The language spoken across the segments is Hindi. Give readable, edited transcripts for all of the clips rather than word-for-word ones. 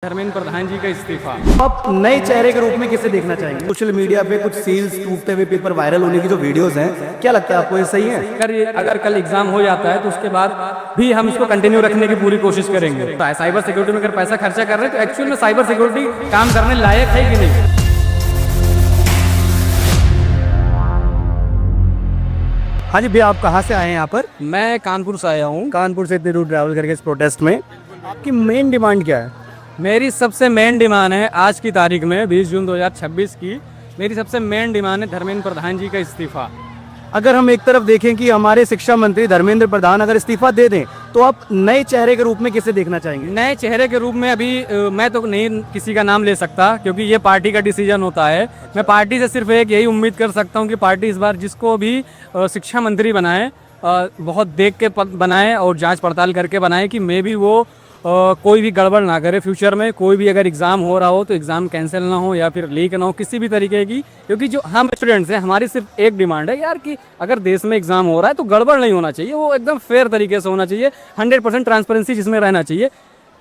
धर्मेंद्र प्रधान जी का इस्तीफा। आप नए चेहरे के रूप में किसे देखना चाहेंगे? सोशल मीडिया पे कुछ सील्स टूटते हुए पेपर वायरल होने की जो वीडियोस हैं, क्या लगता है आपको ये सही है? अगर कल एग्जाम हो जाता है तो उसके बाद भी हम इसको कंटिन्यू रखने की पूरी कोशिश करेंगे। तो साइबर सिक्योरिटी में अगर पैसा खर्चा कर रहे हैं तो एक्चुअल में साइबर सिक्योरिटी काम करने लायक है कि नहीं? हाँ जी भैया, आप कहाँ से आए हैं यहाँ पर? मैं कानपुर से आया हूँ। कानपुर से इतनी दूर ट्रैवल करके इस प्रोटेस्ट में आपकी मेन डिमांड क्या है? मेरी सबसे मेन डिमांड है आज की तारीख में 20 जून 2026 की मेरी सबसे मेन डिमांड है धर्मेंद्र प्रधान जी का इस्तीफा। अगर हम एक तरफ देखें कि हमारे शिक्षा मंत्री धर्मेंद्र प्रधान अगर इस्तीफा दे दें तो आप नए चेहरे के रूप में किसे देखना चाहेंगे? नए चेहरे के रूप में अभी मैं तो नहीं किसी का नाम ले सकता, क्योंकि ये पार्टी का डिसीजन होता है। मैं पार्टी से सिर्फ एक यही उम्मीद कर सकता हूँ कि पार्टी इस बार जिसको भी शिक्षा मंत्री बनाए बहुत देख के बनाए और जांच पड़ताल करके बनाए कि मे भी वो कोई भी गड़बड़ ना करे फ्यूचर में। कोई भी अगर एग्ज़ाम हो रहा हो तो एग्ज़ाम कैंसिल ना हो या फिर लीक ना हो किसी भी तरीके की, क्योंकि जो हम स्टूडेंट्स हैं हमारी सिर्फ एक डिमांड है यार कि अगर देश में एग्ज़ाम हो रहा है तो गड़बड़ नहीं होना चाहिए, वो एकदम फेयर तरीके से होना चाहिए, 100% ट्रांसपेरेंसी जिसमें रहना चाहिए।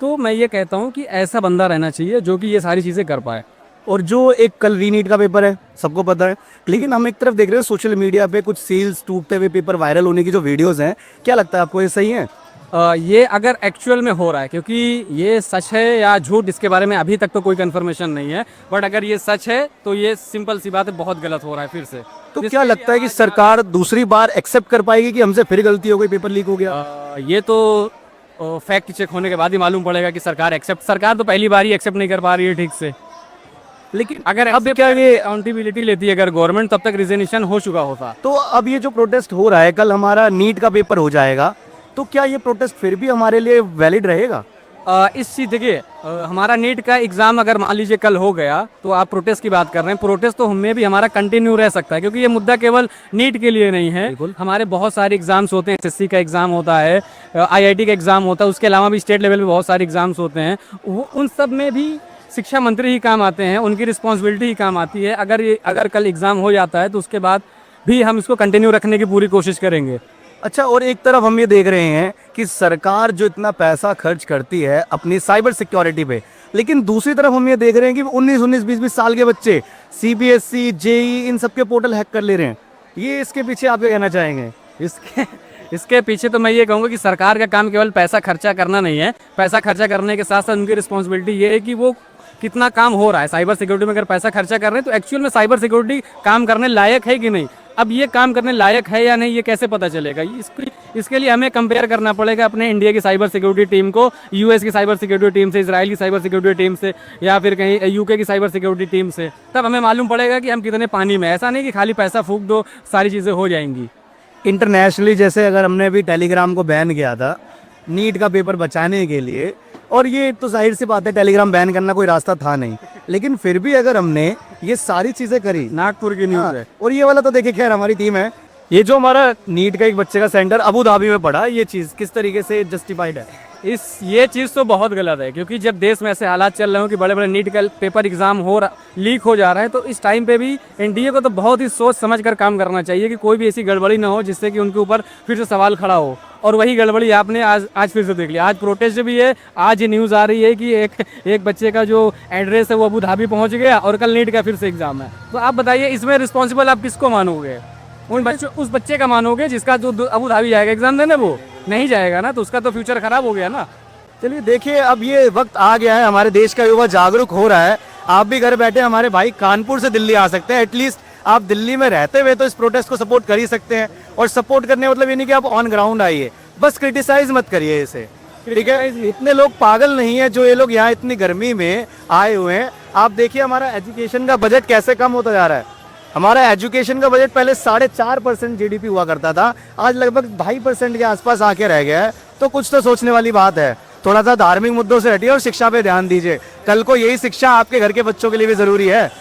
तो मैं ये कहता हूँ कि ऐसा बंदा रहना चाहिए जो कि ये सारी चीज़ें कर पाए। और जो एक कल रीनीट का पेपर है सबको पता है, लेकिन हम एक तरफ देख रहे हैं सोशल मीडिया पे कुछ सील्स टूटते हुए पेपर वायरल होने की जो वीडियोस हैं, क्या लगता है आपको ये सही है? ये अगर एक्चुअल में हो रहा है, क्योंकि ये सच है या झूठ इसके बारे में अभी तक तो कोई कंफर्मेशन नहीं है, बट अगर ये सच है तो ये सिंपल सी बात है, बहुत गलत हो रहा है फिर से। तो क्या लगता है कि सरकार दूसरी बार एक्सेप्ट कर पाएगी कि हमसे फिर गलती हो गई, पेपर लीक हो गया? ये तो फैक्ट चेक होने के बाद ही मालूम पड़ेगा कि सरकार तो पहली बार ही एक्सेप्ट नहीं कर पा रही है ठीक से। लेकिन अगर अब क्या ये अकाउंटेबिलिटी लेती है अगर गवर्नमेंट, तब तक रिजोल्यूशन हो चुका होता। तो अब ये जो प्रोटेस्ट हो रहा है, कल हमारा नीट का पेपर हो जाएगा, तो क्या ये प्रोटेस्ट फिर भी हमारे लिए वैलिड रहेगा? इस चीज़ देखिए, हमारा नीट का एग्ज़ाम अगर मान लीजिए कल हो गया तो आप प्रोटेस्ट की बात कर रहे हैं, प्रोटेस्ट तो हमें भी हमारा कंटिन्यू रह सकता है, क्योंकि ये मुद्दा केवल नीट के लिए नहीं है। हमारे बहुत सारे एग्जाम्स होते हैं, एसएससी का एग्ज़ाम होता है, आईआईटी का एग्ज़ाम होता है, उसके अलावा भी स्टेट लेवल पे बहुत सारे एग्जाम्स होते हैं। वो उन सब में भी शिक्षा मंत्री ही काम आते हैं, उनकी रिस्पॉन्सिबिलिटी ही काम आती है। अगर कल एग्ज़ाम हो जाता है तो उसके बाद भी हम इसको कंटिन्यू रखने की पूरी कोशिश करेंगे। अच्छा, और एक तरफ हम ये देख रहे हैं कि सरकार जो इतना पैसा खर्च करती है अपनी साइबर सिक्योरिटी पे, लेकिन दूसरी तरफ हम ये देख रहे हैं कि 19-19, 20-20 साल के बच्चे सीबीएसई, जेई इन सब के पोर्टल हैक कर ले रहे हैं। ये इसके पीछे आप क्या कहना चाहेंगे? इसके पीछे तो मैं ये कहूँगा कि सरकार का काम केवल पैसा खर्चा करना नहीं है, पैसा खर्चा करने के साथ साथ उनकी रिस्पॉन्सिबिलिटी ये है कि वो कितना काम हो रहा है साइबर सिक्योरिटी में। अगर पैसा खर्चा कर रहे हैं तो एक्चुअल में साइबर सिक्योरिटी काम करने लायक है कि नहीं? अब ये काम करने लायक है या नहीं ये कैसे पता चलेगा? इसके लिए हमें कंपेयर करना पड़ेगा अपने इंडिया की साइबर सिक्योरिटी टीम को यूएस की साइबर सिक्योरिटी टीम से, इजराइल की साइबर सिक्योरिटी टीम से, या फिर कहीं यूके की साइबर सिक्योरिटी टीम से। तब हमें मालूम पड़ेगा कि हम कितने पानी में। ऐसा नहीं कि खाली पैसा फूंक दो सारी चीज़ें हो जाएंगी। इंटरनेशनली जैसे अगर हमने अभी टेलीग्राम को बैन किया था नीट का पेपर बचाने के लिए, और ये तो जाहिर सी बात है टेलीग्राम बैन करना कोई रास्ता था नहीं, लेकिन फिर भी अगर हमने ये सारी चीज़ें करी, नागपुर की न्यूज़ है। और ये वाला तो देखिए खैर हमारी टीम है, ये जो हमारा नीट का एक बच्चे का सेंटर अबू धाबी में पड़ा, ये चीज़ किस तरीके से जस्टिफाइड है? ये चीज़ तो बहुत गलत है, क्योंकि जब देश में ऐसे हालात चल रहे हो कि बड़े बड़े नीट का पेपर एग्जाम लीक हो जा रहा है, तो इस टाइम पे भी एनडीए को तो बहुत ही सोच समझ कर काम करना चाहिए कि कोई भी ऐसी गड़बड़ी ना हो जिससे कि उनके ऊपर फिर से सवाल खड़ा हो। और वही गड़बड़ी आपने आज फिर से देख लिया। आज प्रोटेस्ट भी है, आज ये न्यूज़ आ रही है कि एक बच्चे का जो एड्रेस है वो अबू धाबी पहुँच गया और कल नीट का फिर से एग्जाम है। तो आप बताइए इसमें रिस्पॉन्सिबल आप किसको मानोगे? उस बच्चे का मानोगे जिसका जो अबू धाबी जाएगा एग्जाम देने? वो नहीं जाएगा ना, तो उसका तो फ्यूचर खराब हो गया ना। चलिए देखिए, अब ये वक्त आ गया है, हमारे देश का युवा जागरूक हो रहा है। आप भी घर बैठे हमारे भाई कानपुर से दिल्ली आ सकते हैं, एटलीस्ट आप दिल्ली में रहते हुए तो इस प्रोटेस्ट को सपोर्ट कर ही सकते हैं। और सपोर्ट करने मतलब ये नहीं कि आप ऑन ग्राउंड आइए, बस क्रिटिसाइज मत करिए इसे, ठीक है? इतने लोग पागल नहीं है जो ये लोग यहाँ इतनी गर्मी में आए हुए हैं। आप देखिए हमारा एजुकेशन का बजट कैसे कम होता जा रहा है। हमारा एजुकेशन का बजट पहले 4.5% जीडीपी हुआ करता था, आज लगभग 2.5% के आसपास आके रह गया है। तो कुछ तो सोचने वाली बात है। थोड़ा सा धार्मिक मुद्दों से हटिए और शिक्षा पे ध्यान दीजिए। कल को यही शिक्षा आपके घर के बच्चों के लिए भी जरूरी है।